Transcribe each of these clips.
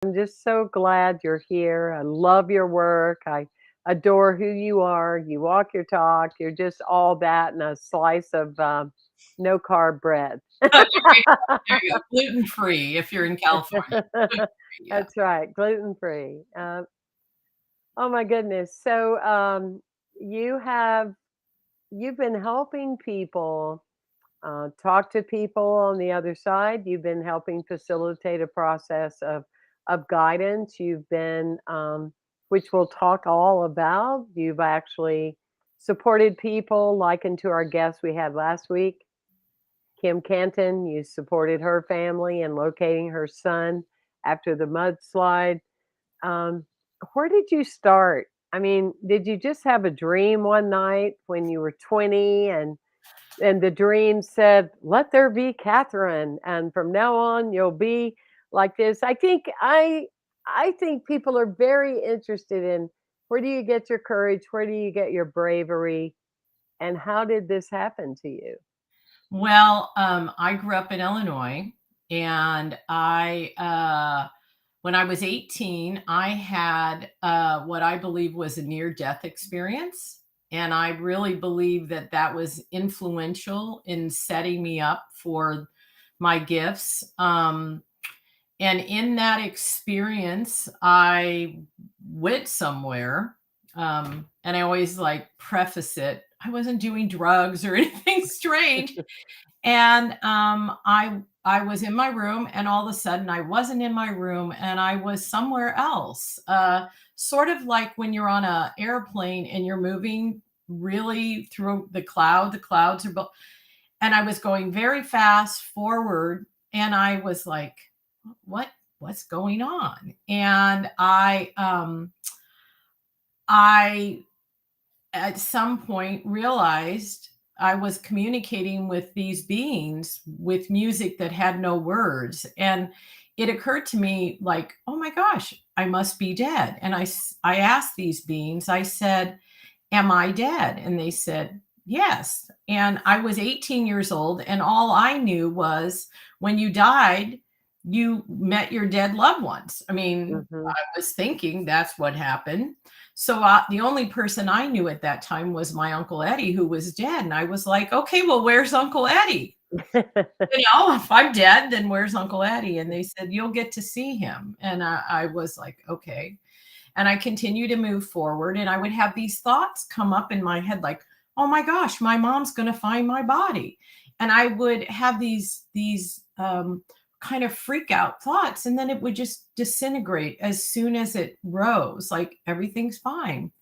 I'm just so glad you're here. I love your work. I adore who you are. You walk your talk. You're just all that and a slice of no carb bread. There you go. Gluten free if you're in California. Gluten free, yeah. That's right, gluten free. Oh my goodness. So you have you've been helping people talk to people on the other side. You've been helping facilitate a process of guidance. You've been, which we'll talk all about. You've actually supported people, likened to our guest we had last week, Kim Canton. You supported her family in locating her son after the mudslide. Um, where did you start? I mean, did you just have a dream one night when you were 20 and the dream said, "Let there be Catherine, and from now on you'll be like this." I think people are very interested in where do you get your courage, where do you get your bravery, and how did this happen to you? Well, I grew up in Illinois, and when I was 18, I had what I believe was a near death experience. And I really believe that that was influential in setting me up for my gifts. And in that experience, I went somewhere. And I always like preface it. I wasn't doing drugs or anything strange. And I was in my room, and all of a sudden I wasn't in my room, and I was somewhere else. Sort of like when you're on a airplane and you're moving really through the clouds are and I was going very fast forward, and I was like, what what's going on? And I at some point realized I was communicating with these beings with music that had no words. And it occurred to me like, oh my gosh, I must be dead. And I asked these beings, I said, am I dead? And they said, yes. And I was 18 years old. And all I knew was when you died, you met your dead loved ones. I mean, Mhm. I was thinking that's what happened. So the only person I knew at that time was my Uncle Eddie, who was dead. And I was like, okay, well, where's Uncle Eddie? If I'm dead, then where's Uncle Eddie? And they said, you'll get to see him. And I was like, okay. And I continued to move forward. And I would have these thoughts come up in my head like, oh my gosh, my mom's going to find my body. And I would have these kind of freak out thoughts. And then it would just disintegrate as soon as it rose, like everything's fine.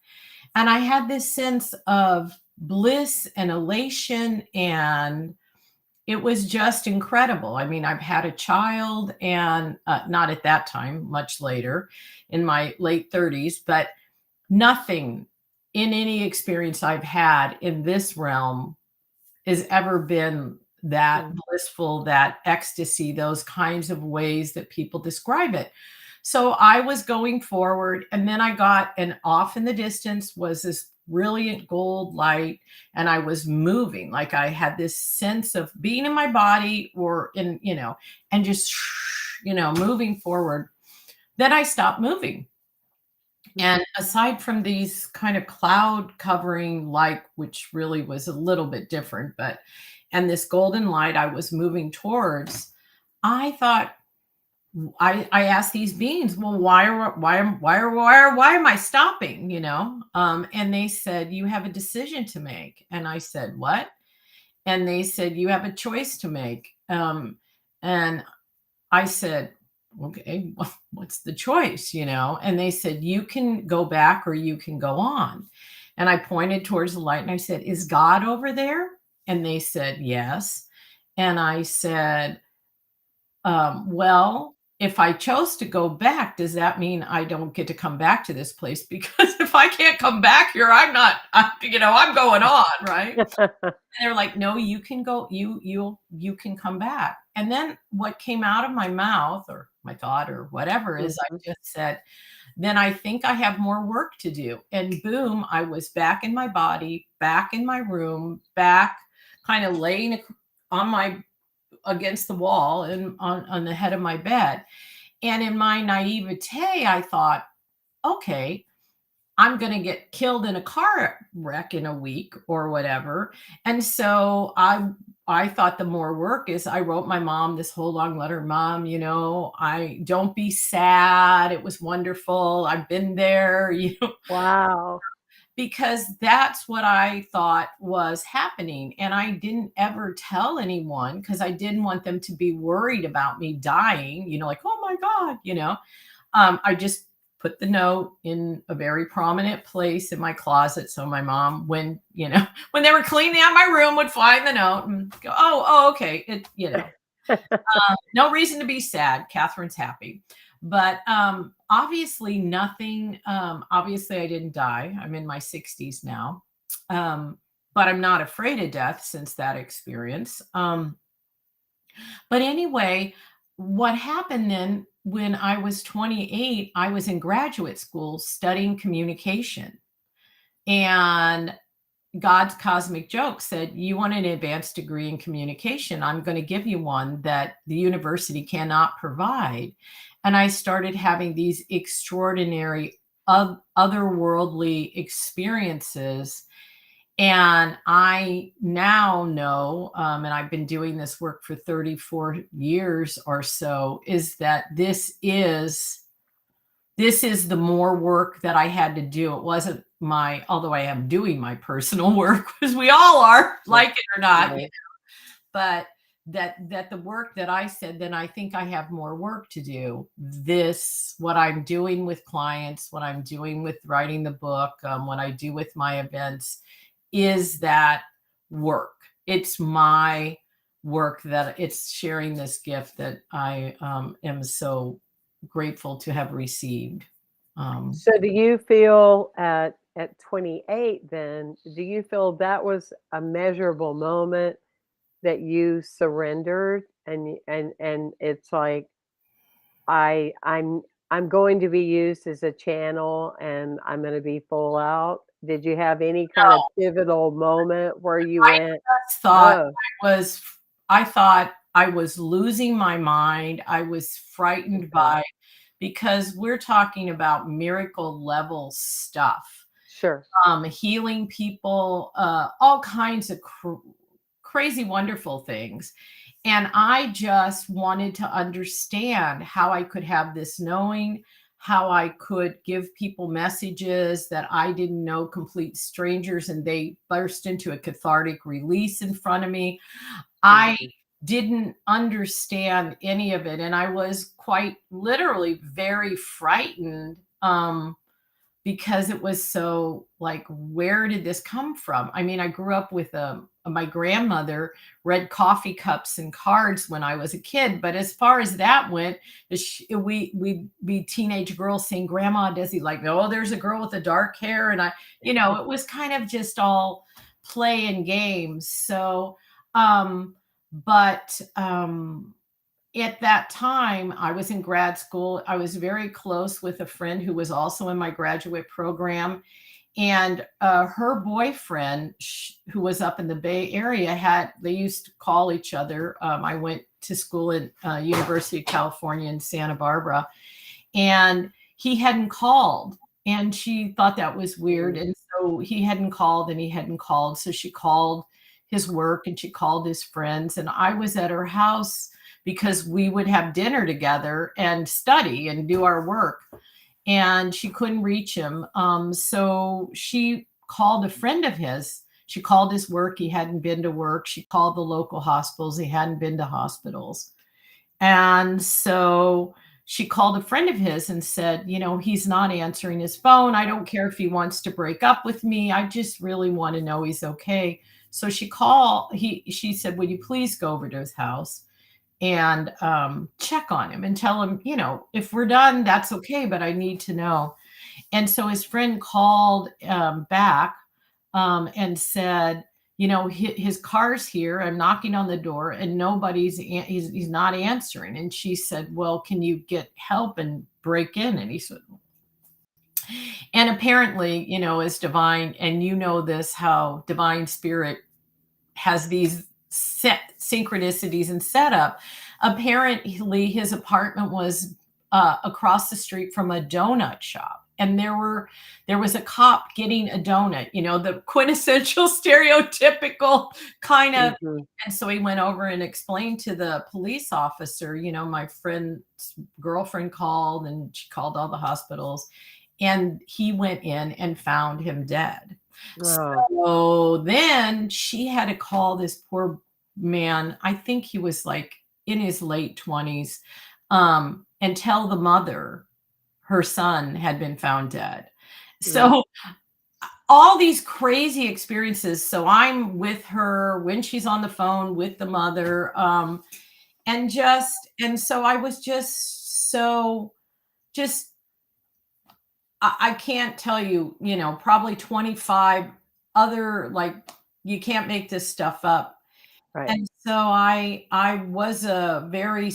And I had this sense of bliss and elation, and it was just incredible. I mean, I've had a child, and not at that time, much later in my late 30s, but nothing in any experience I've had in this realm has ever been that Mm. blissful, that ecstasy, those kinds of ways that people describe it. So I was going forward, and then I got, and off in the distance was this brilliant gold light, and I was moving. Like I had this sense of being in my body or and just, moving forward. Then I stopped moving. And aside from these kind of cloud covering light, which really was a little bit different, and this golden light I was moving towards, I thought, I asked these beings, well, why am I stopping? And they said, you have a decision to make. And I said, what? And they said, you have a choice to make. And I said, okay, well, what's the choice? And they said, you can go back or you can go on. And I pointed towards the light and I said, is God over there? And they said, yes. And I said, well, if I chose to go back, does that mean I don't get to come back to this place? Because if I can't come back here, I'm going on, right? And they're like, no, you can go, you can come back. And then what came out of my mouth or my thought or whatever is I Mhm. just said, then I think I have more work to do. And boom, I was back in my body, back in my room, back kind of laying on my against the wall and on the head of my bed. And in my naivete, I thought, okay, I'm going to get killed in a car wreck in a week or whatever. And so I thought the more work is I wrote my mom this whole long letter, Mom, I don't be sad. It was wonderful. I've been there, Wow. because that's what I thought was happening. And I didn't ever tell anyone because I didn't want them to be worried about me dying, like, oh my God, I just put the note in a very prominent place in my closet. So my mom, when, when they were cleaning out my room, would find the note and go, oh, okay. No reason to be sad. Catherine's happy. But obviously nothing, obviously I didn't die. I'm in my 60s now. But I'm not afraid of death since that experience. But anyway, what happened then when I was 28, I was in graduate school studying communication. And God's cosmic joke said, you want an advanced degree in communication? I'm going to give you one that the university cannot provide. And I started having these extraordinary, otherworldly experiences. And I now know, and I've been doing this work for 34 years or so, is that this is the more work that I had to do. It wasn't although I am doing my personal work, because we all are, like it or not, Right. but that the work that I said, then I think I have more work to do. What I'm doing with clients, what I'm doing with writing the book, what I do with my events, is that work. It's my work, that it's sharing this gift that I am so grateful to have received. So do you feel at 28 then, do you feel that was a measurable moment that you surrendered and it's like I I'm I'm going to be used as a channel and I'm going to be full out? Did you have any kind of pivotal moment where you I went, just thought "Oh, was I thought I was losing my mind. I was frightened okay. by because we're talking about miracle level stuff. Sure. Healing people, all kinds of crazy, wonderful things. And I just wanted to understand how I could have this knowing, how I could give people messages that I didn't know, complete strangers, and they burst into a cathartic release in front of me. I Mhm. didn't understand any of it. And I was quite literally very frightened. Because it was so like, where did this come from? I mean, I grew up with my grandmother read coffee cups and cards when I was a kid, but as far as that went, we'd be teenage girls saying, "Grandma, does he like?" Oh, there's a girl with the dark hair, and it was kind of just all play and games. So, but at that time, I was in grad school. I was very close with a friend who was also in my graduate program. And her boyfriend, who was up in the Bay Area, they used to call each other. I went to school at University of California in Santa Barbara, and he hadn't called. And she thought that was weird. Mm. And so he hadn't called and he hadn't called. So she called his work and she called his friends. And I was at her house because we would have dinner together and study and do our work. And she couldn't reach him. So she called a friend of his. She called his work. He hadn't been to work. She called the local hospitals. He hadn't been to hospitals. And so she called a friend of his and said, he's not answering his phone. I don't care if he wants to break up with me. I just really want to know he's okay. So she said, will you please go over to his house and check on him and tell him, if we're done, that's okay, but I need to know. And so his friend called back and said, his car's here. I'm knocking on the door and he's not answering. And she said, well, can you get help and break in? And he said, and apparently, as divine, and this, how divine spirit has these set synchronicities and setup. Apparently, his apartment was across the street from a donut shop, and there was a cop getting a donut, the quintessential stereotypical kind of. Mhm. And so he went over and explained to the police officer, my friend's girlfriend called, and she called all the hospitals, and he went in and found him dead. Oh. So then she had to call this poor man. I think he was like in his late 20s, and tell the mother her son had been found dead. Mm. So all these crazy experiences. So I'm with her when she's on the phone with the mother, and so I was just I can't tell you, probably 25 other, like, you can't make this stuff up. Right. And so I was very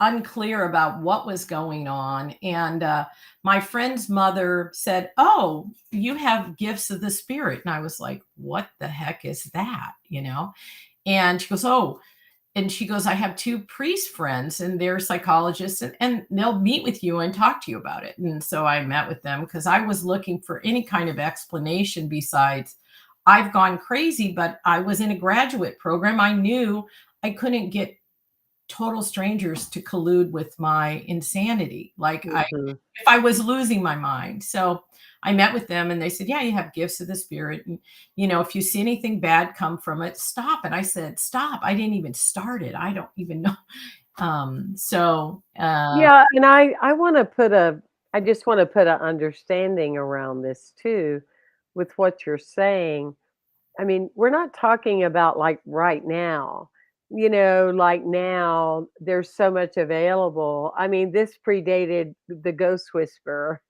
unclear about what was going on. And my friend's mother said, "Oh, you have gifts of the spirit." And I was like, "What the heck is that?" And she goes, "Oh," and she goes, "I have two priest friends, and they're psychologists, and they'll meet with you and talk to you about it." And so I met with them because I was looking for any kind of explanation besides, I've gone crazy, but I was in a graduate program. I knew I couldn't get total strangers to collude with my insanity. Like, Mhm. if I was losing my mind. So I met with them and they said, "Yeah, you have gifts of the spirit. And, if you see anything bad come from it, stop." And I said, "Stop. I didn't even start it. I don't even know." So, Yeah, and I just wanna put a understanding around this too with what you're saying. I mean, we're not talking about, like, right now. Like, now, there's so much available. I mean, this predated the Ghost Whisperer.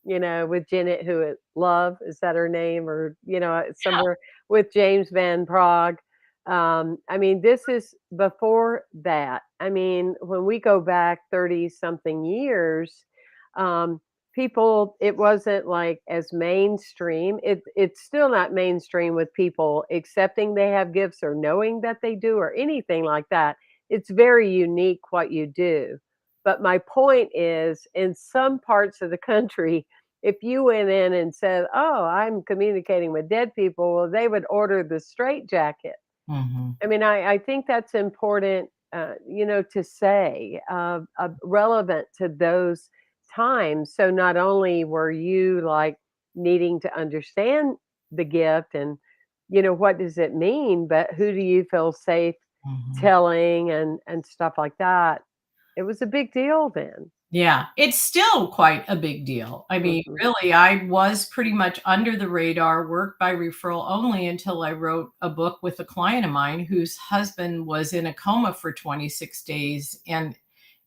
With Janet who it Love, is that her name? Or, somewhere with James Van Prague. I mean, this is before that. I mean, when we go back 30 something years, um, people, it wasn't like as mainstream. It's still not mainstream with people accepting they have gifts or knowing that they do or anything like that. It's very unique what you do. But my point is, in some parts of the country, if you went in and said, "Oh, I'm communicating with dead people," well, they would order the straitjacket. mhm, I mean, I think that's important, to say, relevant to those times. So not only were you like needing to understand the gift and, what does it mean, but who do you feel safe mhm. telling and stuff like that. It was a big deal then. Yeah, it's still quite a big deal. I mean, Mhm. really, I was pretty much under the radar, work by referral only, until I wrote a book with a client of mine whose husband was in a coma for 26 days. And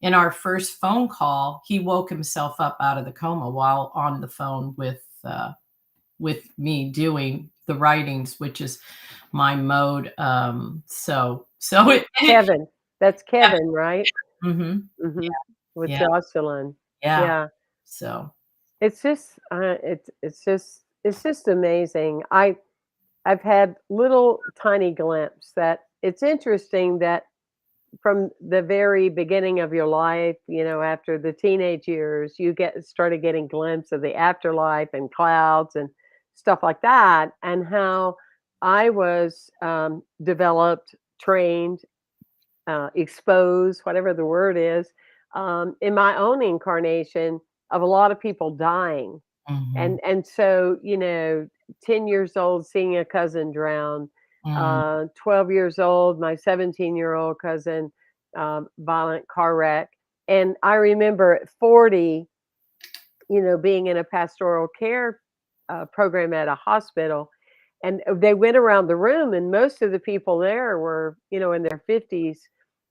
in our first phone call, he woke himself up out of the coma while on the phone with me doing the writings, which is my mode. So With it Kevin. That's Kevin, right? mhm. Mhm. With Yeah, Jocelyn. yeah. Yeah. So It's just amazing. I've had little tiny glimpse that it's interesting that from the very beginning of your life, after the teenage years, you started getting glimpse of the afterlife and clouds and stuff like that, and how I was developed, trained, exposed, whatever the word is, in my own incarnation of a lot of people dying. mhm, And so, 10 years old seeing a cousin drown, mm. 12 years old, my 17-year-old cousin, violent car wreck. And I remember at 40, being in a pastoral care program at a hospital. And they went around the room, and most of the people there were, in their 50s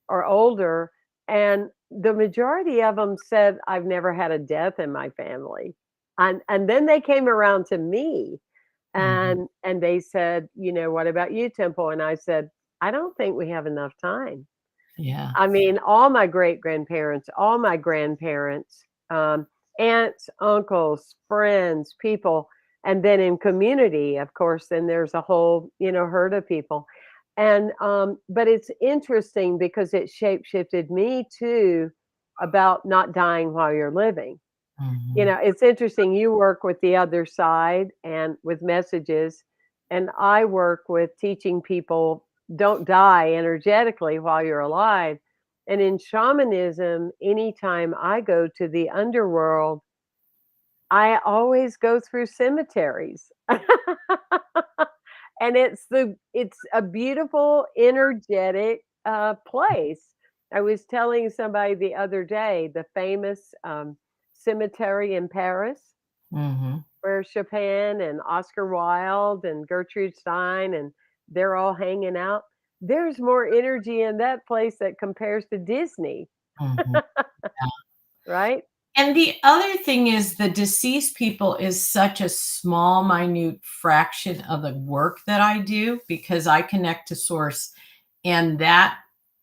or older. And the majority of them said, "I've never had a death in my family." And then they came around to me Mhm. and they said, "What about you, Temple?" And I said, "I don't think we have enough time." Yeah. I mean, all my great grandparents, all my grandparents, aunts, uncles, friends, people, and then in community, of course, then there's a whole, herd of people. And but it's interesting because it shape shifted me too, about not dying while you're living. You Mhm. know, it's interesting, you work with the other side and with messages, and I work with teaching people don't die energetically while you're alive. And in shamanism, anytime I go to the underworld, I always go through cemeteries. And it's a beautiful, energetic, place. I was telling somebody the other day, the famous, cemetery in Paris, Mhm. where Chopin and Oscar Wilde and Gertrude Stein, and they're all hanging out. There's more energy in that place that compares to Disney, Mhm. Yeah. right? And the other thing is the deceased people is such a small, minute fraction of the work that I do because I connect to source, and that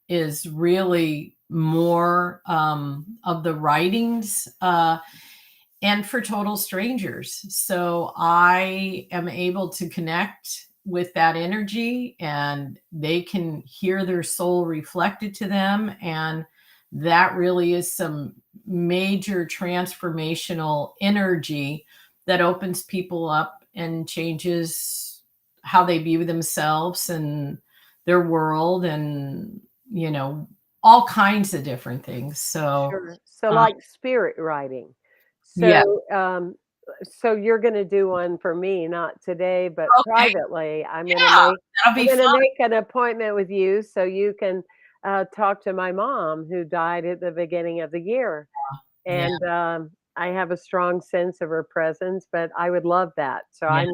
is really more, of the writings, and for total strangers. So I am able to connect with that energy and they can hear their soul reflected to them. And that really is some major transformational energy that opens people up and changes how they view themselves and their world and, you know, all kinds of different things. So, Sure. So, uh, like spirit writing. yeah. So, so you're gonna do one for me, not today, but Okay. privately. Yeah, that'll I'm be gonna fun. make an appointment with you so you can, talk to my mom who died at the beginning of the year. Yeah, And, I have a strong sense of her presence, but I would love that. So yeah,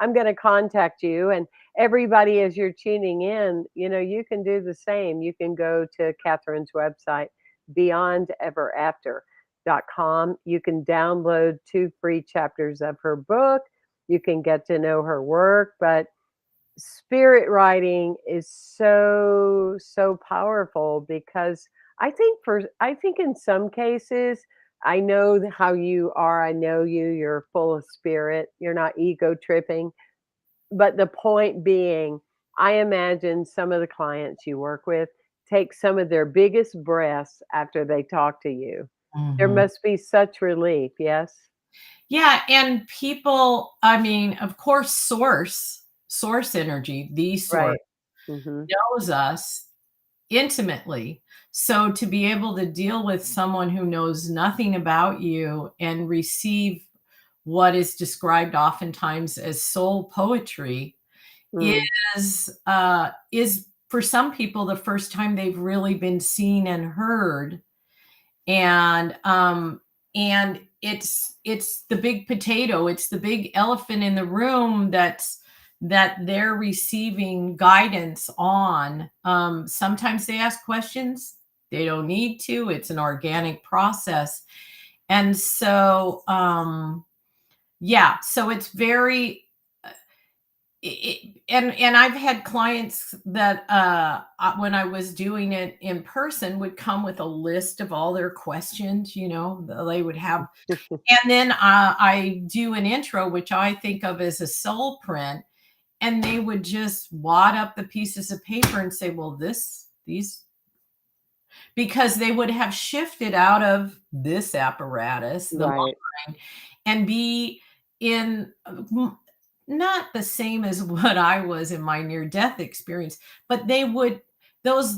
I'm gonna contact you, and everybody as you're tuning in, you know, you can do the same. You can go to Catherine's website, beyondeverafter.com. You can download 2 free chapters of her book. You can get to know her work, but spirit writing is so, so powerful because I think in some cases, I know how you are, I know you, you're full of spirit, you're not ego tripping, but the point being, I imagine some of the clients you work with take some of their biggest breaths after they talk to you. There mhm. must be such relief, yes? Yeah, and people, I mean, of course, source energy, the source Right. Mhm. knows us intimately. So to be able to deal with someone who knows nothing about you and receive what is described oftentimes as soul poetry Mm. is for some people the first time they've really been seen and heard. And it's the big potato, it's the big elephant in the room that they're receiving guidance on. Sometimes they ask questions, they don't need to, it's an organic process. And so yeah, so it's very and I've had clients that when I was doing it in person would come with a list of all their questions, you know, they would have, and then I do an intro which I think of as a soul print, and they would just wad up the pieces of paper and say, well, this these, because they would have shifted out of this apparatus, the Right. line, and be in not the same as what I was in my near death experience, but they would, those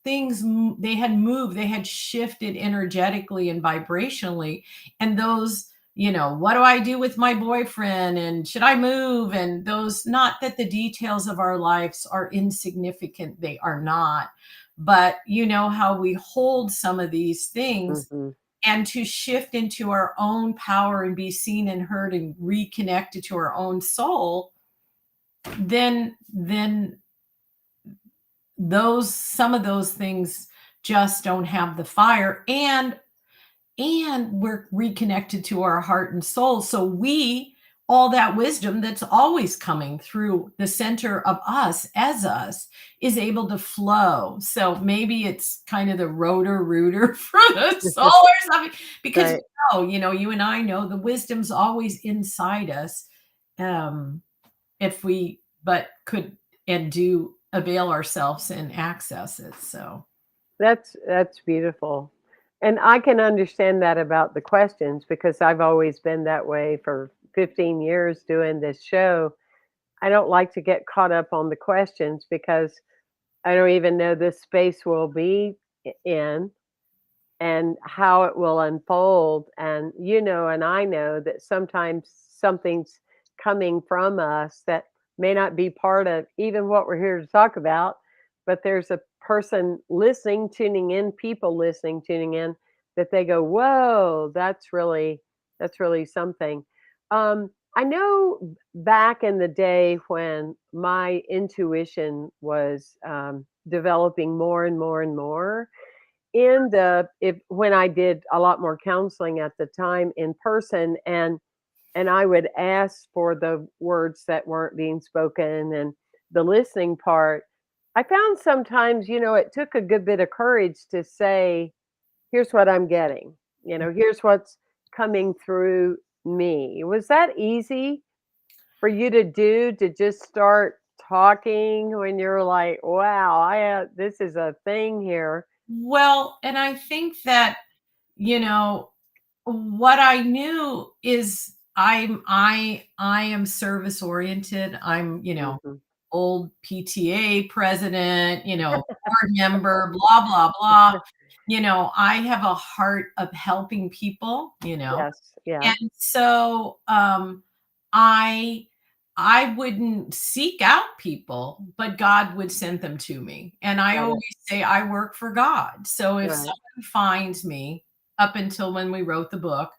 things they had moved, they had shifted energetically and vibrationally, and those, you know, what do I do with my boyfriend and should I move, and those, not that the details of our lives are insignificant, they are not, but you know how we hold some of these things, Mhm. and to shift into our own power and be seen and heard and reconnected to our own soul, then those, some of those things just don't have the fire, and we're reconnected to our heart and soul, so we, all that wisdom that's always coming through the center of us as us is able to flow. So maybe it's kind of the rotor rooter for the soul or something, because Right. you know, you and I know the wisdom's always inside us, um if we but could and do avail ourselves and access it. So That's beautiful. And I can understand that about the questions because I've always been that way for 15 years doing this show. I don't like to get caught up on the questions because I don't even know this space will be in and how it will unfold. And and I know that sometimes something's coming from us that may not be part of even what we're here to talk about, but there's a person listening, tuning in, people listening, tuning in, that they go, "Whoa, that's really something." I know back in the day when my intuition was developing more and more and more, in the if when I did a lot more counseling at the time in person, and I would ask for the words that weren't being spoken and the listening part, I found sometimes, it took a good bit of courage to say, "Here's what I'm getting. Here's what's coming through me." Was that easy for you to do, to just start talking when you're like, "Wow, this is a thing here." Well, and I think that, you know, what I knew is I am service oriented. I'm, Mhm. old PTA president, board member, blah, blah, blah. I have a heart of helping people, Yes, yeah, and so I I wouldn't seek out people, but God would send them to me. And I got always it. say I work for God. So if Right, someone finds me, up until when we wrote the book,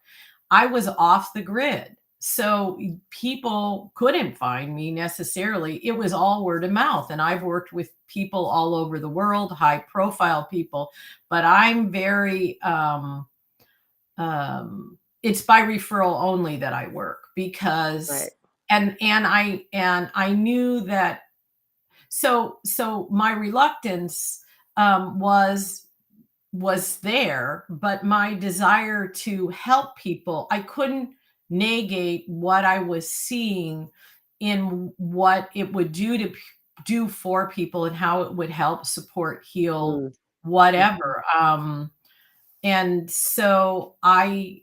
I was off the grid. So people couldn't find me necessarily. It was all word of mouth. And I've worked with people all over the world, high profile people, but I'm very it's by referral only that I work because right. and I knew that. So my reluctance was there, but my desire to help people, I couldn't negate what I was seeing in what it would do for people and how it would help support, heal, Mm, mhm, whatever. And so I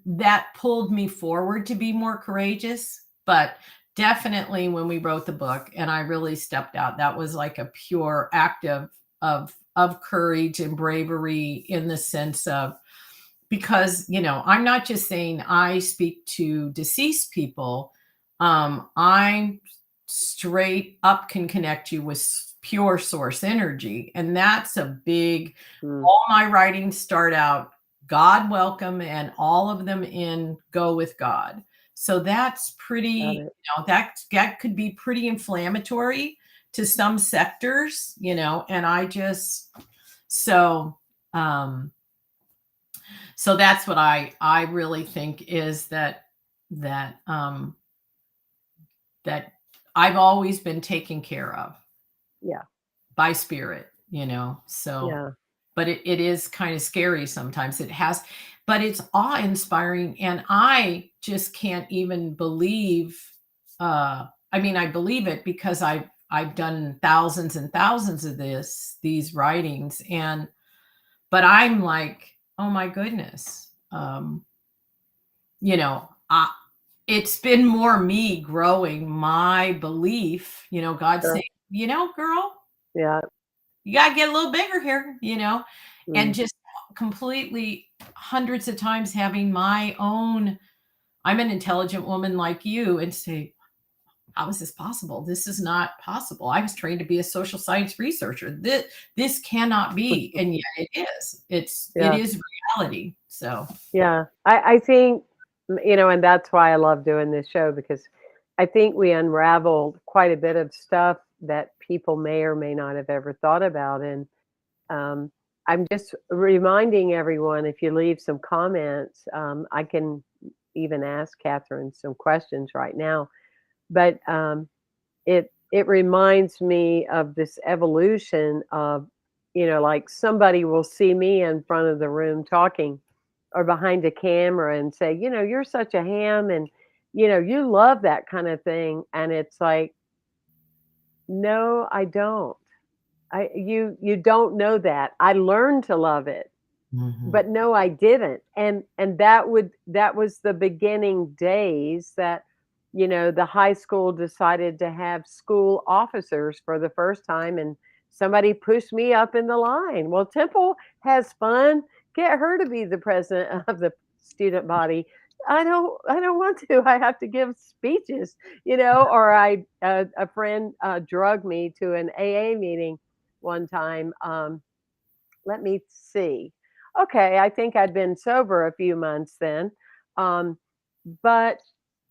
that pulled me forward to be more courageous, but definitely when we wrote the book and I really stepped out, that was like a pure act of courage and bravery, in the sense of, because I'm not just saying I speak to deceased people. I'm straight up can connect you with pure source energy, and that's a big. mm, All my writings start out God welcome, and all of them in go with God. So that's got pretty, it. that could be pretty inflammatory to some sectors. And I just so um so that's what I really think is that that I've always been taken care of Yeah, by spirit. So yeah, but it is kind of scary sometimes. But it's awe-inspiring, and I just can't even believe, I mean, I believe it because I've done thousands and thousands of these writings, but I'm like, "Oh my goodness." You know, I It's been more me growing my belief, God saying, sure. "Girl, Yeah, you gotta get a little bigger here," and mm, just completely hundreds of times having my own. I'm an intelligent woman like you, and say, "How is this possible? This is not possible. I was trained to be a social science researcher. This cannot be," and yet it is. It yeah, is reality. So, yeah. I think, and that's why I love doing this show because I think we unraveled quite a bit of stuff that people may or may not have ever thought about, and um, I'm just reminding everyone, if you leave some comments, I can even ask Catherine some questions right now, but it reminds me of this evolution of, like somebody will see me in front of the room talking or behind a camera and say, "You're such a ham and you love that kind of thing." And it's like, "No, I don't." You don't know that. I learned to love it, Mhm. but no, I didn't. And that was the beginning days that, the high school decided to have school officers for the first time, and somebody pushed me up in the line. Well, Temple has fun. Get her to be the president of the student body. I don't want to. I have to give speeches, or a friend drugged me to an AA meeting one time. Let me see. Okay, I think I'd been sober a few months then. Um, but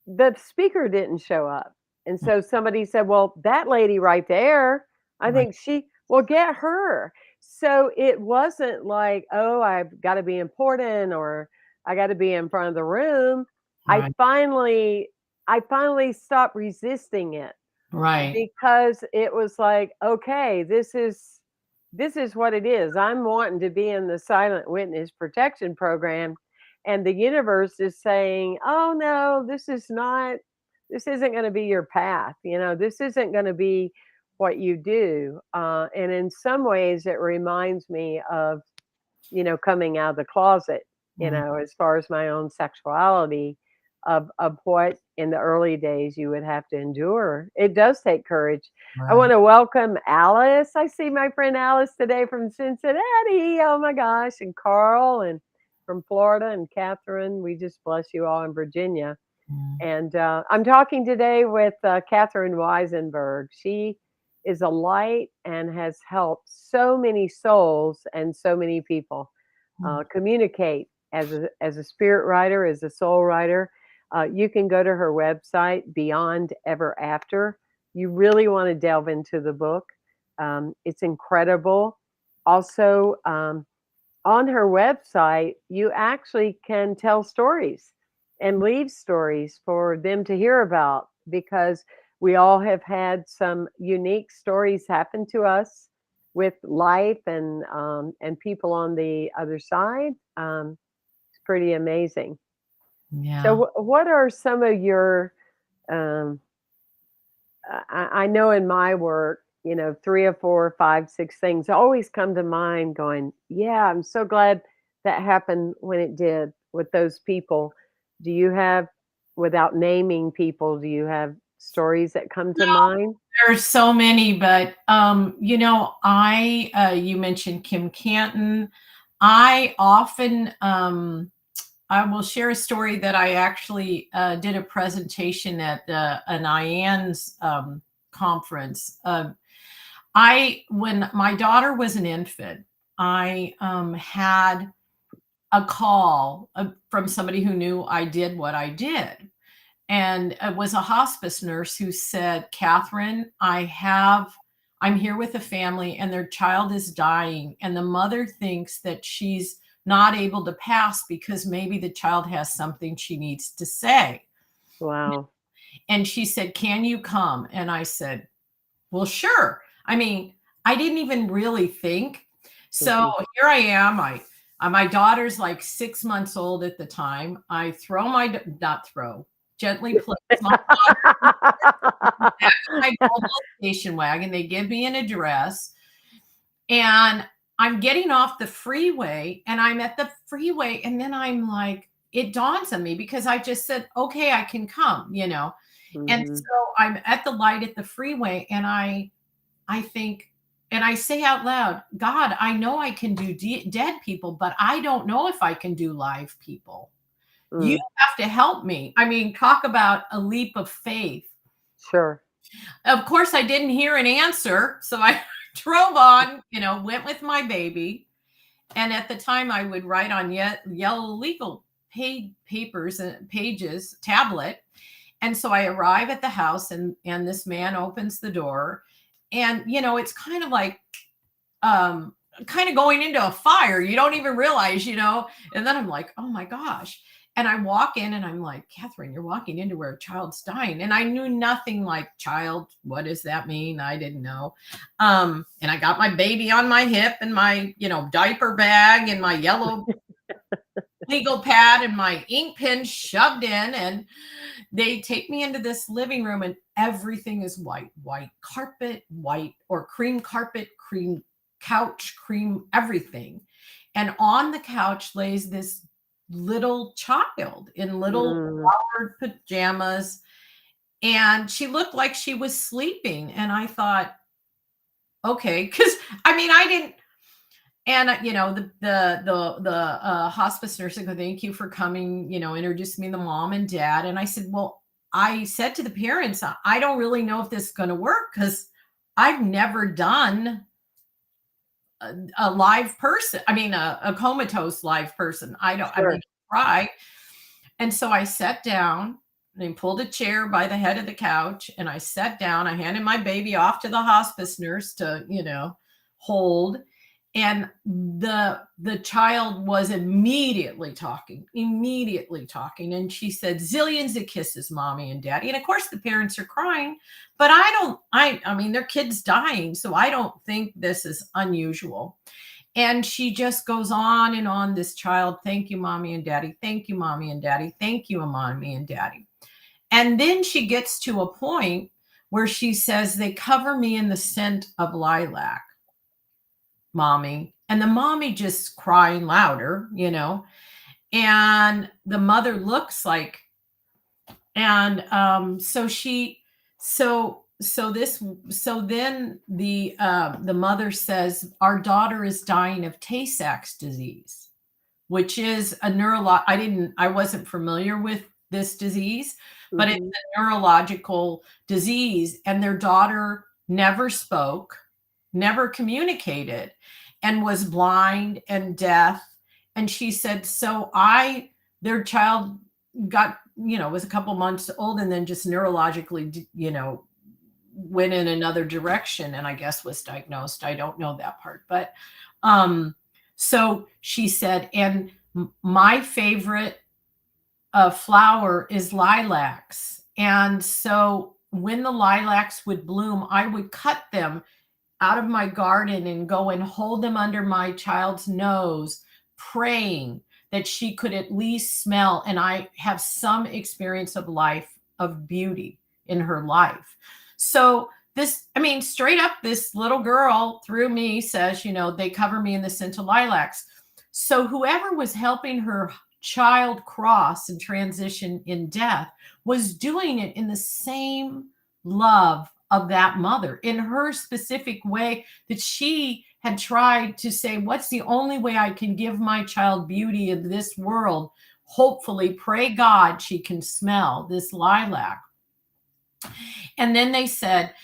the speaker didn't show up. And Mm, so somebody said, "Well, that lady right there, I right, think well, get her." So it wasn't like, "Oh, I've got to be important or I got to be in front of the room." I right, finally I finally stopped resisting it right. because it was like, okay, this is what it is. I'm wanting to be in the silent witness protection program, and the universe is saying, "Oh no, this isn't going to be your path. This isn't going to be what you do." And in some ways, it reminds me of coming out of the closet, Mm, as far as my own sexuality, of what in the early days you would have to endure. It does take courage. I right. want to welcome Alice. I see my friend Alice today from Cincinnati. Oh my gosh. And Carl and from Florida and Catherine. We just bless you all in Virginia. Mm, And I'm talking today with Catherine Weisenberg. She is a light and has helped so many souls and so many people mm, communicate as a spirit writer, as a soul writer. You can go to her website, Beyond Ever After. You really want to delve into the book. It's incredible. Also, on her website, you actually can tell stories and leave stories for them to hear about because we all have had some unique stories happen to us with life and people on the other side. It's pretty amazing. yeah. So, what are some of your um, I know in my work, three or four, or five, six things always come to mind going, yeah, I'm so glad that happened when it did with those people. Do you have, without naming people, do you have stories that come to mind? There's so many, but, you mentioned Kim Canton. I often, I will share a story that I actually, did a presentation at, an IAN's, conference. When my daughter was an infant, I, had a call, from somebody who knew I did what I did. And it was a hospice nurse who said, "Catherine, I'm here with a family and their child is dying. And the mother thinks that she's not able to pass because maybe the child has something she needs to say." Wow. And she said, "Can you come?" And I said, "Well, sure." I mean, I didn't even really think. So Hmm. here I am. My daughter's like 6 months old at the time. I throw not throw, gently place my back of my mobile station wagon. They give me an address, and I'm getting off the freeway, and I'm at the freeway, and then I'm like, it dawns on me because I just said, "Okay, I can come." And Hmm. so I'm at the light at the freeway, and I think, and I say out loud, "God, I know I can do dead people, but I don't know if I can do live people. You Mm, have to help me." I mean, talk about a leap of faith. sure. Of course, I didn't hear an answer, so I drove on, went with my baby. And at the time, I would write on yellow legal papers and pages, tablet. And so I arrive at the house, and this man opens the door, and it's kind of like, kind of going into a fire. You don't even realize. And then I'm like, oh my gosh. And I walk in, and I'm like, Catherine, you're walking into where a child's dying. And I knew nothing like child. What does that mean? I didn't know. And I got my baby on my hip and my, diaper bag and my yellow legal pad and my ink pen shoved in, and they take me into this living room, and everything is white carpet, white or cream carpet, cream couch, cream everything. And on the couch lays this little child in little Mm, flowered pajamas, and she looked like she was sleeping. And I thought, okay, because I mean, I didn't. And the hospice nurse said, "Thank you for coming." Introduced me to the mom and dad, and I said, "Well," I said to the parents, "I don't really know if this is going to work because I've never done a live person. I mean, a comatose live person. I don't. I mean, sure. try." And so I sat down and pulled a chair by the head of the couch, and I sat down. I handed my baby off to the hospice nurse to, hold. And the child was immediately talking. And she said, "Zillions of kisses, mommy and daddy." And of course the parents are crying, but I mean, their kid's dying. So I don't think this is unusual. And she just goes on and on, this child, "Thank you, mommy and daddy. Thank you, mommy and daddy. Thank you, mommy and daddy." And then she gets to a point where she says, "They cover me in the scent of lilac, mommy." And the mommy just crying louder. And the mother looks like, and so she, so then the mother says, "Our daughter is dying of Tay-Sachs disease," which is a I wasn't familiar with this disease, but it's Mhm. a neurological disease. And their daughter never spoke, never communicated, and was blind and deaf. And she said, their child was a couple months old, and then just neurologically, went in another direction, and I guess was diagnosed. I don't know that part, but so she said, and my favorite flower is lilacs. And so when the lilacs would bloom, I would cut them out of my garden and go and hold them under my child's nose, praying that she could at least smell. And I have some experience of life, of beauty in her life. So I mean, straight up, this little girl through me says, "They cover me in the scent of lilacs." So whoever was helping her child cross and transition in death was doing it in the same love of that mother, in her specific way, that she had tried to say, "What's the only way I can give my child beauty in this world? Hopefully, pray God she can smell this lilac." And then they said,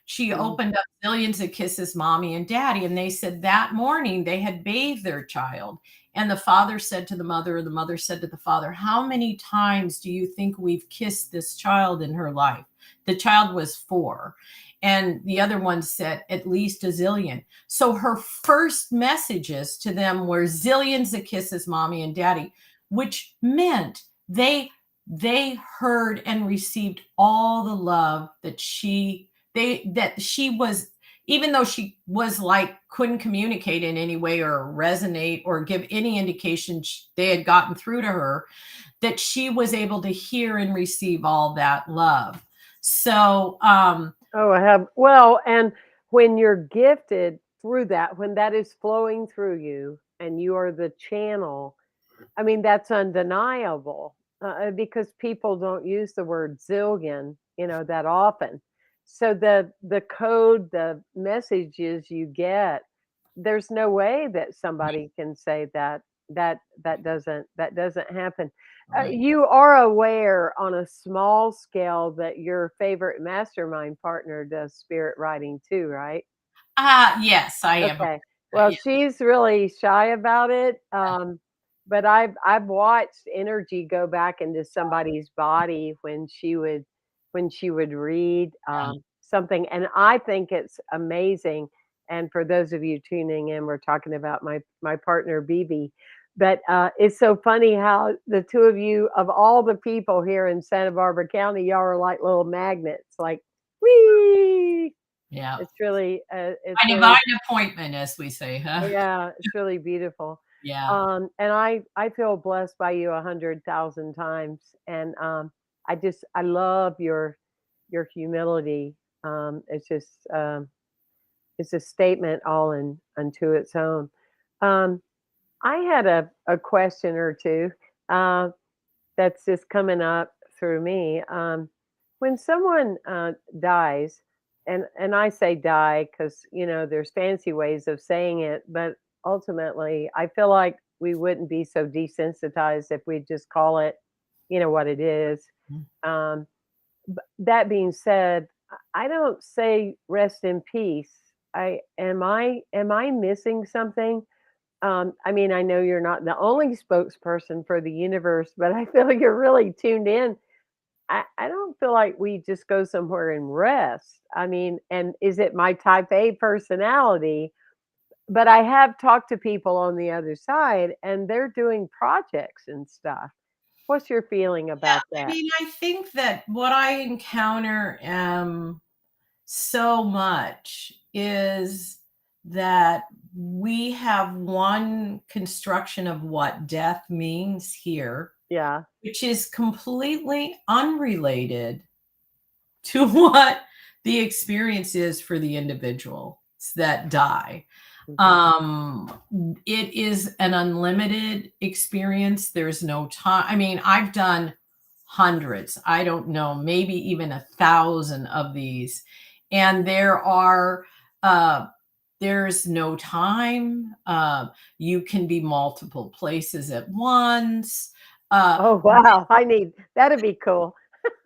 she Mm. opened up "Millions of kisses, mommy and daddy." And they said that morning they had bathed their child. And the father said to the mother, or the mother said to the father, "How many times do you think we've kissed this child in her life?" The child was 4. And the other one said, "At least a zillion." So her first messages to them were "Zillions of kisses, mommy and daddy," which meant they heard and received all the love that she was, even though she was like, couldn't communicate in any way or resonate or give any indication they had gotten through to her, that she was able to hear and receive all that love. So Oh, I have. Well, and when you're gifted through that, when that is flowing through you and you are the channel, I mean, that's undeniable, because people don't use the word zillion, that often. So the code, the messages you get, there's no way that somebody can say that doesn't happen. right. You are aware on a small scale that your favorite mastermind partner does spirit writing too, right? Yes, I am. Okay. Well, Yeah. she's really shy about it, but I've watched energy go back into somebody's body when she would read, something, and I think it's amazing. And for those of you tuning in, we're talking about my partner BB, but it's so funny how the two of you, of all the people here in Santa Barbara County, y'all are like little magnets, like wee. Yeah. It's really, it's A really divine appointment, as we say, huh? yeah, it's really beautiful. Yeah. And I feel blessed by you 100,000 times, and, I love your humility. It's just, it's a statement all in unto its own. Um, I had a question or 2, uh, that's just coming up through me. When someone, dies, and I say die because there's fancy ways of saying it, but ultimately, I feel like we wouldn't be so desensitized if we just call it, what it is. Um, that being said, I don't say rest in peace. I am I missing something? I mean, I know you're not the only spokesperson for the universe, but I feel like you're really tuned in. I don't feel like we just go somewhere and rest. I mean, and is it my type A personality? But I have talked to people on the other side and they're doing projects and stuff. What's your feeling Yeah, about I that? mean, I think that what I encounter, so much is that we have one construction of what death means here, Yeah. which is completely unrelated to what the experience is for the individuals that die. Mhm. Um, it is an unlimited experience. There's no time. I mean, I've done hundreds, I don't know, maybe even 1,000 of these. And uh, there's no time. You can be multiple places at once. Uh, Oh, wow. I need that'd be cool.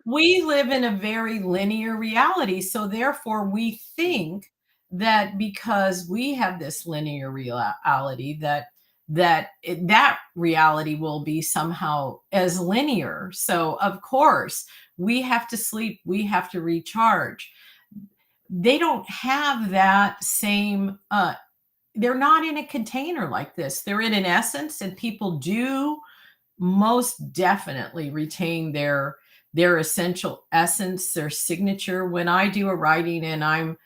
we live in a very linear reality. So therefore we Mm. think that because we have this linear reality that reality will be somehow as linear. So of course we have to sleep, we have to recharge. They don't have that same they're not in a container like this. They're in an essence, and people do most definitely retain their essential essence, their signature. When I do a writing and I'm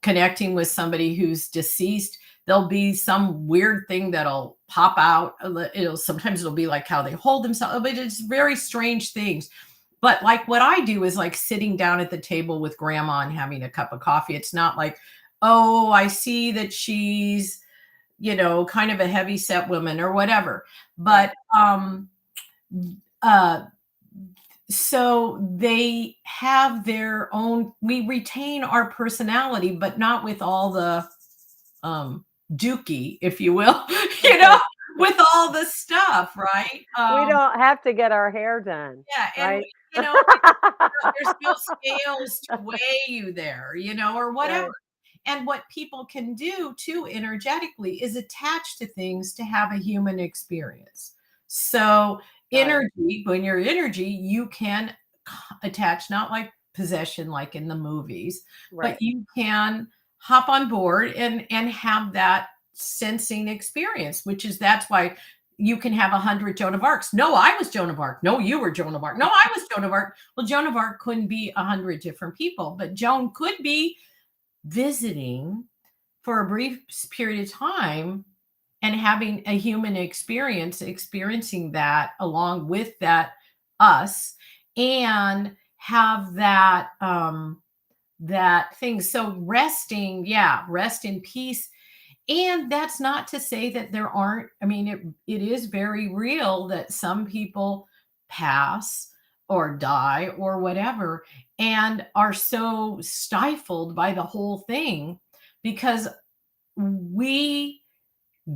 connecting with somebody who's deceased, there'll be some weird thing that'll pop out. It'll be like how they hold themselves, but it's very strange things. But like what I do is like sitting down at the table with grandma and having a cup of coffee. It's not like, oh, I see that she's kind of a heavy set woman or whatever. Right. But uh, so they have their own, we retain our personality, but not with all the dookie, if you will, you know, with all the stuff, right? We don't have to get our hair done, Yeah, and right? there's no scales to weigh you there, or whatever. Right, And what people can do too energetically is attach to things to have a human experience. So, got it. energy, when you're energy, you can attach, not like possession, like in the movies, but Right. you can hop on board and have that sensing experience, which is that's why you can have 100 Joan of Arcs. No, I was Joan of Arc. No, you were Joan of Arc. No, I was Joan of Arc. Well, Joan of Arc couldn't be 100 different people, but Joan could be visiting for a brief period of time and having a human experience, experiencing that along with that us, and have that thing. So resting, yeah, rest in peace. And that's not to say that there aren't, I mean, it is very real that some people pass or die or whatever and are so stifled by the whole thing because we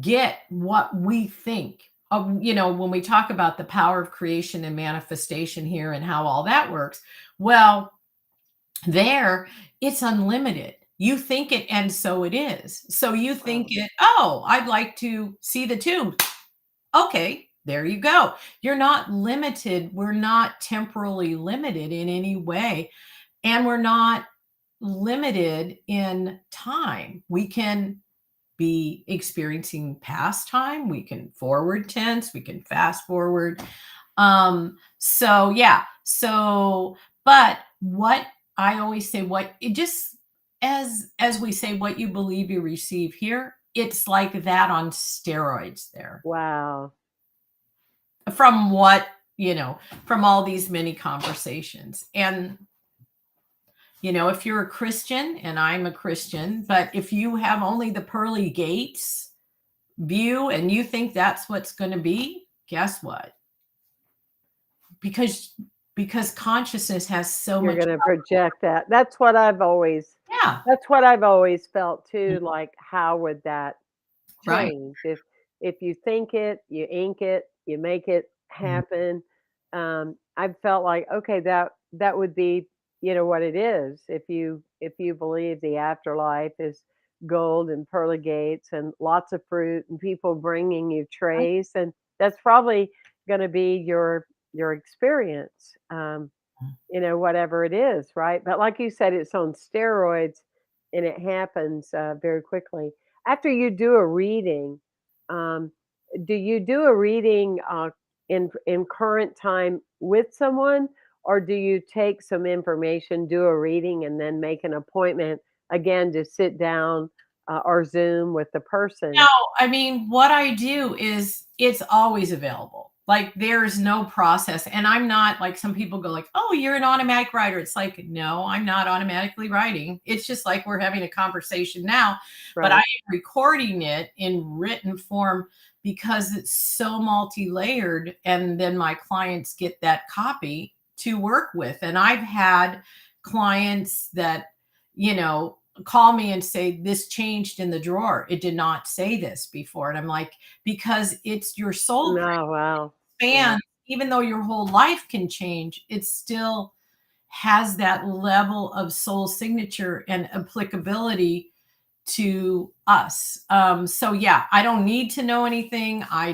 get what we think. When we talk about the power of creation and manifestation here and how all that works, well, there, it's unlimited. You think it, and so it is. So you think Wow. it, oh, I'd like to see the tomb. Okay, there you go. You're not limited. We're not temporally limited in any way. And we're not limited in time. We can be experiencing past time. We can forward tense. We can fast forward. So yeah. So, but what I always say, what it just as we say, what you believe you receive here, it's like that on steroids there. Wow. From what, from all these many conversations. And, if you're a Christian, and I'm a Christian, but if you have only the pearly gates view and you think that's what's going to be, guess what? Because consciousness has so You're much gonna power. project that. Yeah. That's what I've always felt too, like, how would that Right. change? If you think it, you ink it, you make it happen. I felt like, okay, that would be, what it is. If you believe the afterlife is gold and pearly gates and lots of fruit and people bringing you Right. trays, and that's probably going to be your experience. Whatever it is, right? But like you said, it's on steroids and it happens very quickly. After you do a reading, um, do you do a reading in current time with someone, or do you take some information, do a reading, and then make an appointment again to sit down or Zoom with the No, person? I mean, what I do is it's always available. Like there's no process. And I'm not like some people go like, "Oh, you're an automatic writer." It's like, "No, I'm not automatically writing." It's just like we're having a conversation now, but I Right. am recording it in written form because it's so multi-layered and then my clients get that copy to work with. And I've had clients that, call me and say this changed in the drawer, it did not say this before, and I'm like, because it's your soul No, wow. Yeah. expands. Even though your whole life can change, it still has that level of soul signature and applicability to us. So yeah, I don't need to know anything. I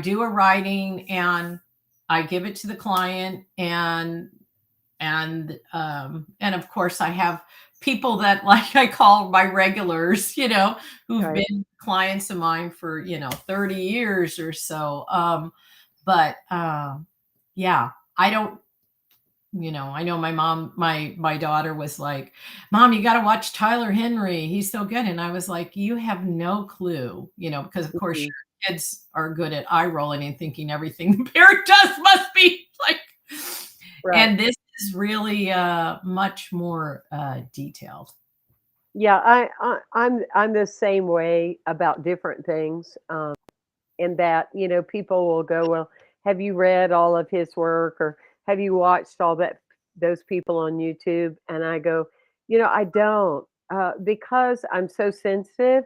do a writing and I give it to the client, and of course I have people that like I call my regulars, who've Right. been clients of mine for 30 years or so. But yeah, I don't, I know my mom, my daughter was like, "Mom, you got to watch Tyler Henry, he's so good." And I was like, "You have no clue," because of course Mhm. your kids are good at eye rolling and thinking everything the parent does must be like. Right. And this is really much more detailed. Yeah, I'm the same way about different things. In that, people will go, "Well, have you read all of his work or have you watched all those people on YouTube?" And I go, I don't, because I'm so sensitive.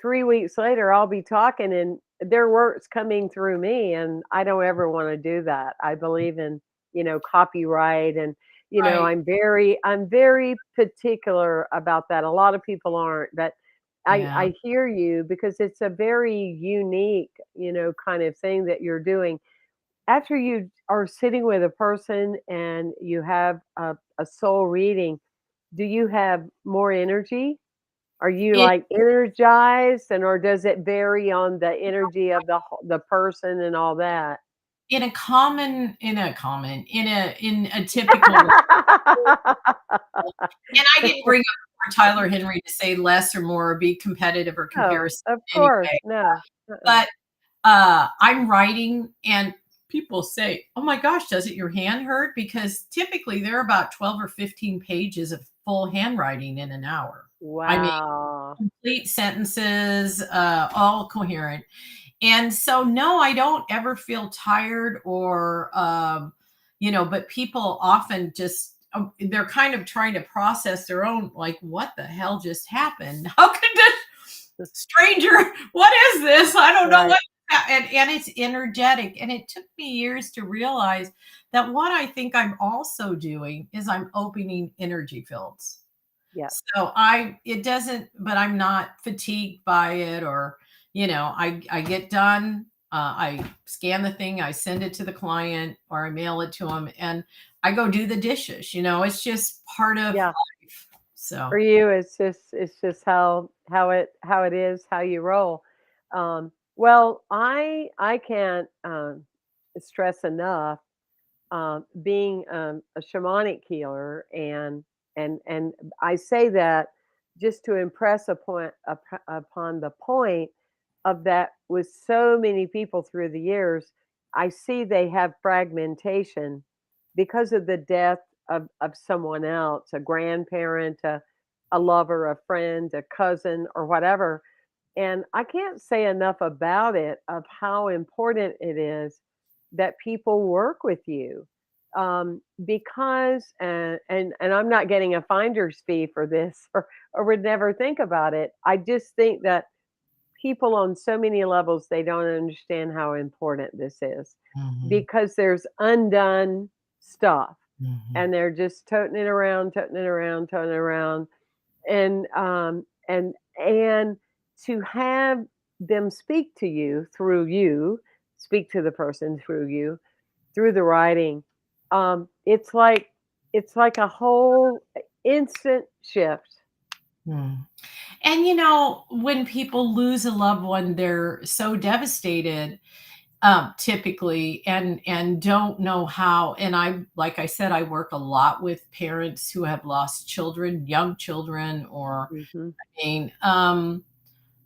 3 weeks later, I'll be talking and their work's coming through me, and I don't ever wanna do that. I believe in, copyright and, Right. I'm very particular about that. A lot of people aren't, but Yeah. I hear you because it's a very unique, kind of thing that you're doing. After you are sitting with a person and you have a soul reading, do you have more energy? Are you It like energized, and or does it vary on the energy of the person and all that? in a typical, and I didn't bring up Tyler Henry to say less or more or be competitive or No, comparison of in any course, way. no. Uh-uh. But I'm writing and people say, "Oh my gosh, doesn't your hand hurt?" Because typically there are about 12 or 15 pages of full handwriting in an hour. I mean, Wow. complete sentences, all coherent. And so, no, I don't ever feel tired or, but people often just, they're kind of trying to process their own, like, what the hell just happened? How could this stranger, what is this? I don't know Right. what. And it's energetic. And it took me years to realize that what I think I'm also doing is I'm opening energy fields. Yes. So it doesn't, but I'm not fatigued by it, or, I get done, I scan the thing, I send it to the client or I mail it to them and I go do the dishes, it's just part of Yeah. life. So, For you, it's just how it is, how you roll. Well, I can't stress enough being a shamanic healer, and I say that just to impress upon the point of that with so many people through the years, I see they have fragmentation because of the death of someone else, a grandparent, a lover, a friend, a cousin, or whatever. And I can't say enough about it, of how important it is that people work with you. Because and I'm not getting a finder's fee for this or would never think about it. I just think that people on so many levels, they don't understand how important this is Mhm, because there's undone stuff mhm, and they're just toting it around, toting it around, toting it around. And to have them speak to the person through you, through the writing, it's like a whole instant shift. mm. And, when people lose a loved one, they're so devastated, typically, and don't know how. And like I said, I work a lot with parents who have lost children, young children, or Mhm. I mean,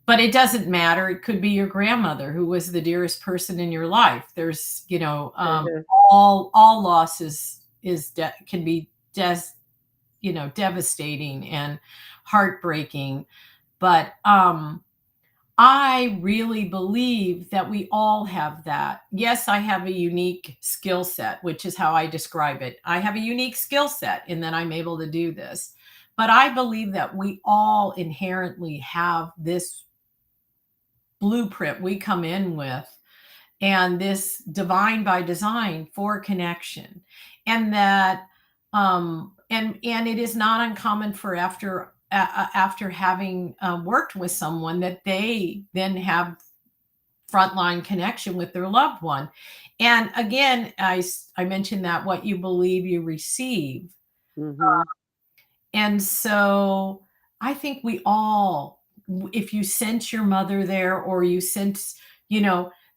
but it doesn't matter. It could be your grandmother who was the dearest person in your life. There's, Uh-huh. all losses can be devastating and heartbreaking. But I really believe that we all have that. Yes, I have a unique skill set, which is how I describe it. I have a unique skill set in that I'm able to do this. But I believe that we all inherently have this blueprint we come in with, and this divine by design for connection. And that and it is not uncommon for after having worked with someone that they then have frontline connection with their loved one. And again, I mentioned that what you believe you receive. Mhm. And so I think we all, if you sense your mother there, or you sense,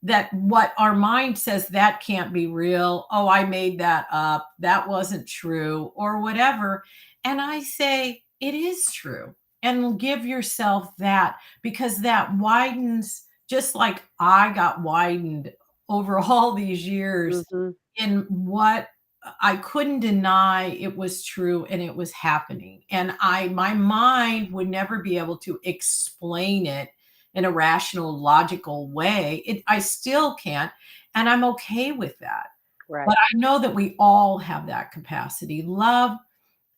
that what our mind says that can't be real. Oh, I made that up. That wasn't true, or whatever. And I say, it is true. And give yourself that, because that widens, just like I got widened over all these years Mhm. in what I couldn't deny. It was true and it was happening. And my mind would never be able to explain it in a rational, logical way. I still can't. And I'm okay with that. But Right. I know that we all have that capacity. Love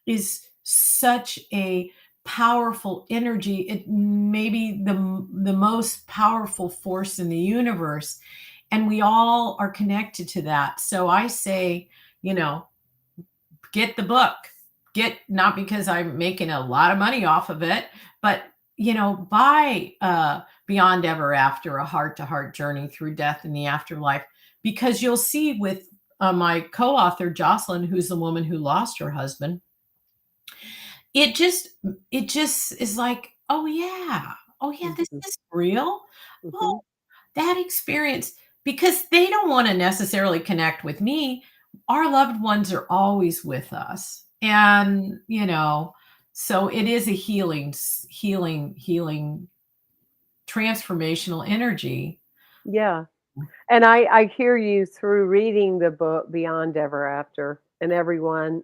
is such a powerful energy. It may be the most powerful force in the universe. And we all are connected to that. So I say, you know, get the book. Get, not because I'm making a lot of money off of it, but buy Beyond Ever After, a heart to heart journey through death and the afterlife, because you'll see with my co-author Jocelyn, who's the woman who lost her husband, it just it just is like, oh yeah, oh yeah, this Mhm. is real. Mhm. Oh, that experience, because they don't want to necessarily connect with me. Our loved ones are always with us. And, so it is a healing, transformational energy. Yeah. And I hear you through reading the book Beyond Ever After, and everyone,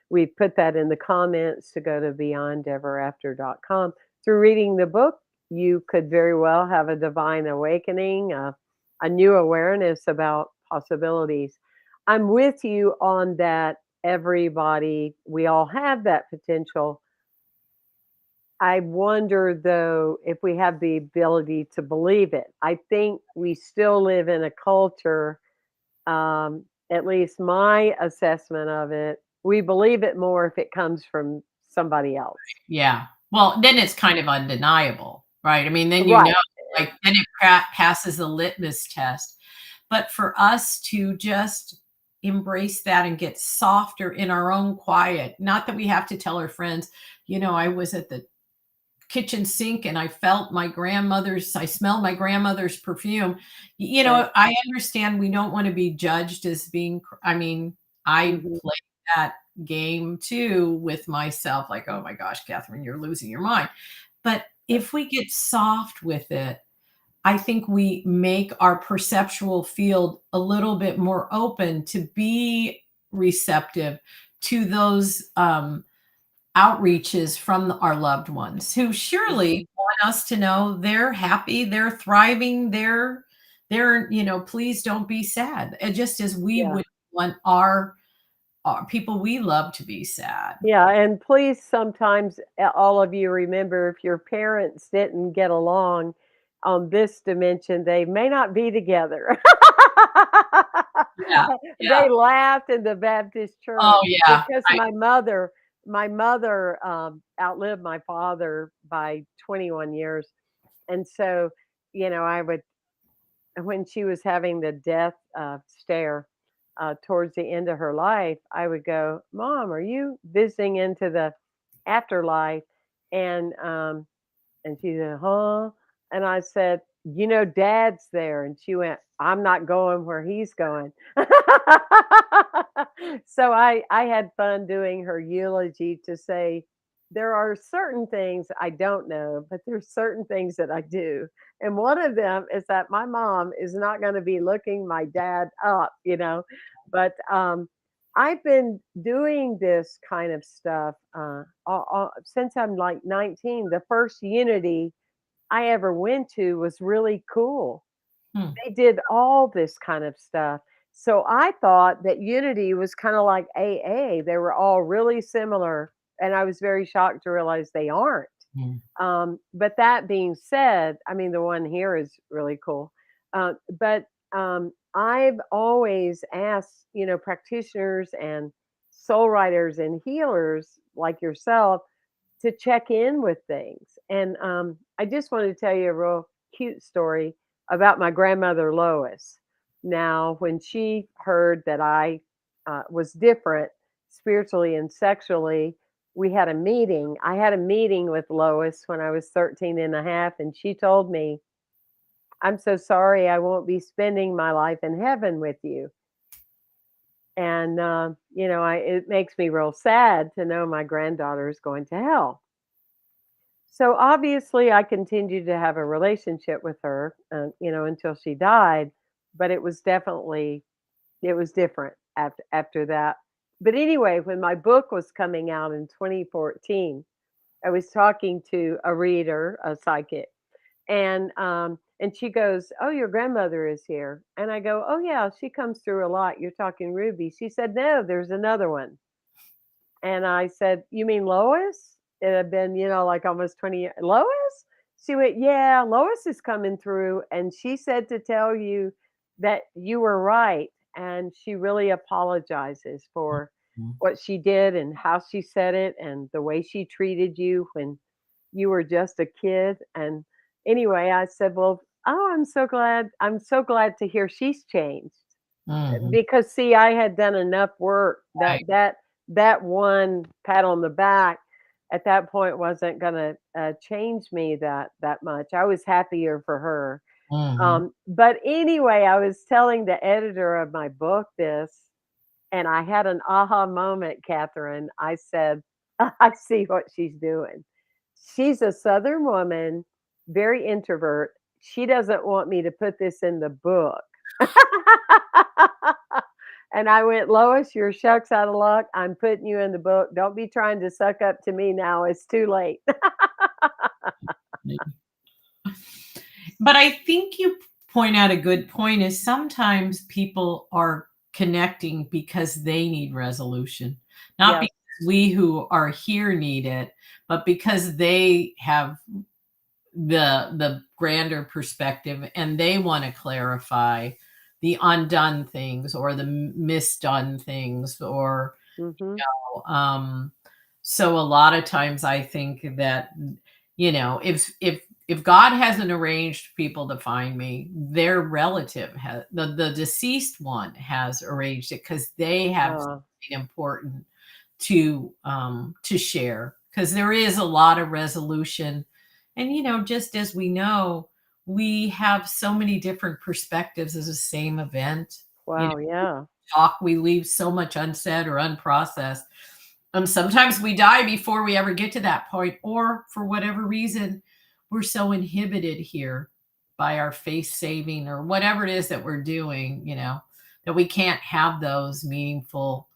we put that in the comments to go to beyondeverafter.com. Through reading the book, you could very well have a divine awakening, a new awareness about possibilities. I'm with you on that. Everybody, we all have that potential. I wonder though if we have the ability to believe it. I think we still live in a culture, at least my assessment of it, we believe it more if it comes from somebody else. Yeah. Well, then it's kind of undeniable, right? I mean, then, Right. like, then it passes the litmus test. But for us to just embrace that and get softer in our own quiet, not that we have to tell our friends, I was at the kitchen sink and I smelled my grandmother's perfume. Right. I understand we don't want to be judged as being, I mean, I Mhm. play that game too with myself, like, oh my gosh, Catherine, you're losing your mind. But if we get soft with it, I think we make our perceptual field a little bit more open to be receptive to those outreaches from our loved ones who surely Mhm. want us to know they're happy, they're thriving, they're, please don't be sad. And just as we Yeah. would want our people we love to be sad. Yeah, and please sometimes all of you remember if your parents didn't get along on this dimension, they may not be together. Yeah, yeah. They laughed in the Baptist Oh, church yeah. because my mother outlived my father by 21 years. And so, I would when she was having the death stare towards the end of her life, I would go, "Mom, are you visiting into the afterlife?" And she said, "Huh?" And I said, Dad's there." And she went, "I'm not going where he's going." So I had fun doing her eulogy to say, there are certain things I don't know, but there's certain things that I do. And one of them is that my mom is not going to be looking my dad up. But I've been doing this kind of stuff since I'm like 19. The first Unity I ever went to was really cool. Hmm. They did all this kind of stuff. So I thought that Unity was kind of like AA. They were all really similar. And I was very shocked to realize they aren't. Hmm. But that being said, I mean, the one here is really cool. But I've always asked, practitioners and soul writers and healers like yourself to check in with things. And I just wanted to tell you a real cute story about my grandmother Lois. Now, when she heard that I was different spiritually and sexually, we had a meeting. I had a meeting with Lois when I was 13 and a half, and she told me, "I'm so sorry I won't be spending my life in heaven with you." And, it makes me real sad to know my granddaughter is going to hell. So obviously, I continued to have a relationship with her, until she died. But it was different after that. But anyway, when my book was coming out in 2014, I was talking to a reader, a psychic, and she goes, "Oh, your grandmother is here," and I go, "Oh yeah, she comes through a lot. You're talking Ruby." She said, "No, there's another one." And I said, "You mean Lois?" It had been, like almost 20 years. "Lois?" She went, "Yeah, Lois is coming through. And she said to tell you that you were right. And she really apologizes for Mhm. what she did and how she said it and the way she treated you when you were just a kid." And anyway, I said, "Well, oh, I'm so glad. I'm so glad to hear she's changed." Mhm. Because see, I had done enough work that Right. that one pat on the back at that point wasn't gonna change me that much. I was happier for her. Mhm. But anyway, I was telling the editor of my book this, and I had an aha moment, Catherine. I said, "I see what she's doing. She's a Southern woman, very introvert. She doesn't want me to put this in the book." And I went, "Lois, you're shucks out of luck. I'm putting you in the book. Don't be trying to suck up to me now. It's too late." But I think you point out a good point is sometimes people are connecting because they need resolution, not Yes. because we who are here need it, but because they have the grander perspective and they want to clarify the undone things or the misdone things or Hmm. um so a lot of times I think that if God hasn't arranged people to find me, their relative has the deceased one has arranged it because they have Uh, something important to share because there is a lot of resolution. And just as we know, we have so many different perspectives as the same event. you know wow. Yeah. talk, we leave so much unsaid or unprocessed. Sometimes we die before we ever get to that point, or for whatever reason, we're so inhibited here by our face saving or whatever it is that we're doing, that we can't have those meaningful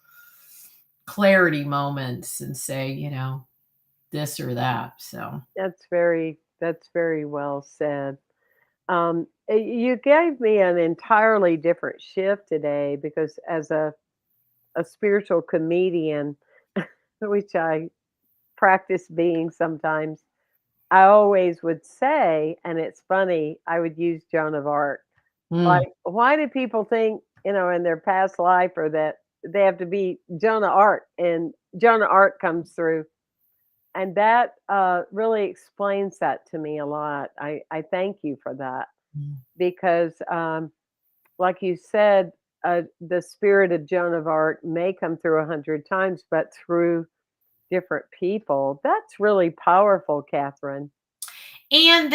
clarity moments and say, this or that. So, That's very well said. You gave me an entirely different shift today because as a spiritual comedian, which I practice being sometimes, I always would say, and it's funny, I would use Joan of Arc. mm, Like, why do people think, in their past life or that they have to be Joan of Arc and Joan of Arc comes through? And that really explains that to me a lot. I thank you for that mm. because, like you said, the spirit of Joan of Arc may come through 100 times, but through different people. That's really powerful, Catherine. And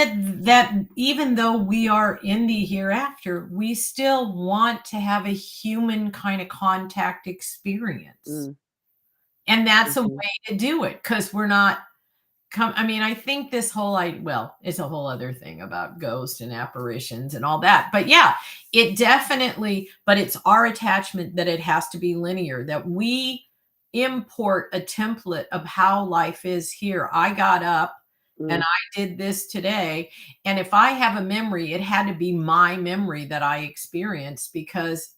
that even though we are in the hereafter, we still want to have a human kind of contact experience. Mm, And that's a mhm. way to do it because we're not I mean, I think this whole well, it's a whole other thing about ghosts and apparitions and all that. But yeah, it definitely, but it's our attachment that it has to be linear, that we import a template of how life is here. I got up and Mm, I did this today. And if I have a memory, it had to be my memory that I experienced because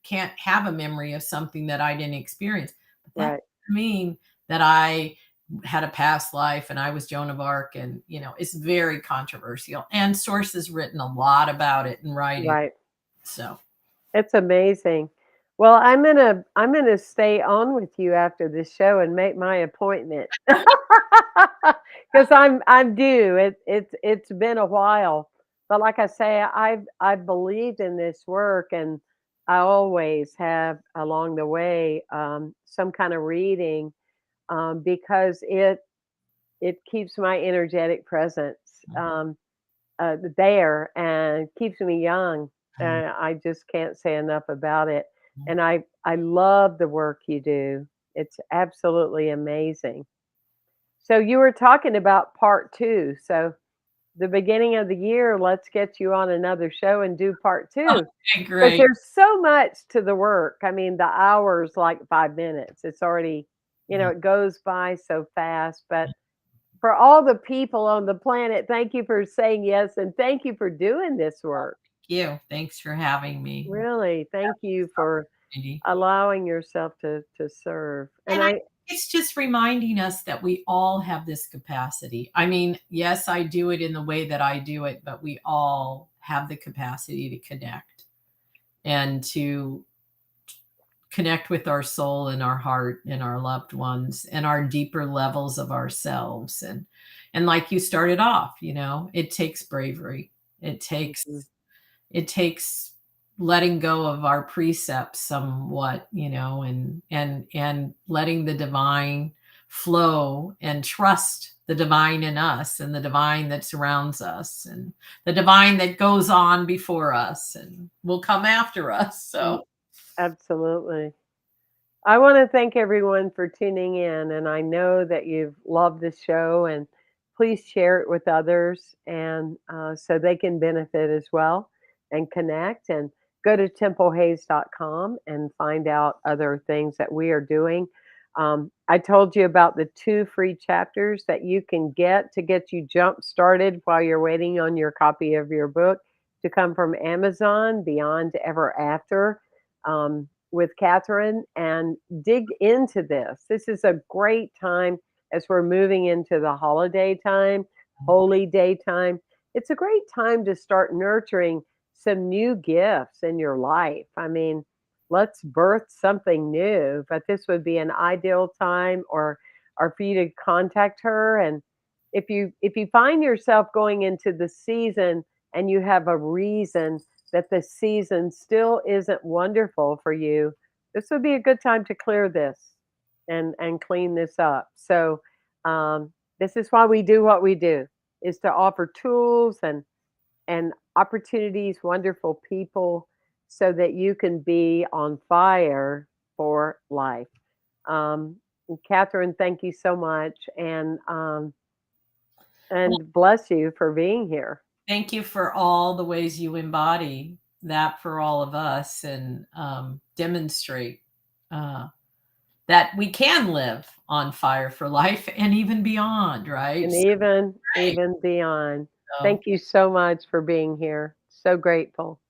can't have a memory of something that I didn't experience. But that right, doesn't mean that I had a past life and I was Joan of Arc, and it's very controversial, and sources written a lot about it in writing. right. So It's amazing. Well, I'm gonna stay on with you after this show and make my appointment because I'm due. It's been a while, but like I say, I've believed in this work, and I always have along the way some kind of reading because it keeps my energetic presence there and keeps me young. I just can't say enough about it. And I love the work you do. It's absolutely amazing. So you were talking about part two. So the beginning of the year, let's get you on another show and do part two okay, because great. there's so much to the work. I mean, the hour's like 5 minutes. It's already, Yeah. it goes by so fast. But for all the people on the planet, thank you for saying yes, and thank you for doing this work. Thank you. Thanks for having me. Really, thank you for Opportunity. allowing yourself to serve. And And I I think it's just reminding us that we all have this capacity. I mean, yes, I do it in the way that I do it, but we all have the capacity to connect and to connect with our soul and our heart and our loved ones and our deeper levels of ourselves. And like you started off, it takes bravery. it Mhm. takes it takes letting go of our precepts somewhat, and letting the divine flow and trust the divine in us and the divine that surrounds us and the divine that goes on before us and will come after us. Mm, So absolutely. I want to thank everyone for tuning in, and I know that you've loved this show. And please share it with others, and so they can benefit as well and connect. And go to templehayes.com and find out other things that we are doing. I told you about the 2 free chapters that you can get to get you jump started while you're waiting on your copy of your book to come from Amazon, Beyond Ever After. With Catherine and dig into this. This is a great time as we're moving into the holiday time, holy day time. It's a great time to start nurturing some new gifts in your life. I mean, let's birth something new, but this would be an ideal time or for you to contact her. And if you find yourself going into the season and you have a reason that the season still isn't wonderful for you, this would be a good time to clear this and clean this up. So this is why we do what we do, is to offer tools and opportunities, wonderful people so that you can be on fire for life. Um, Catherine, thank you so much, Well, and bless you for being here. thank you for all the ways you embody that for all of us and demonstrate uh, that we can live on fire for life and even beyond, right? And So, even great. even beyond. So Thank you so much for being here. So grateful.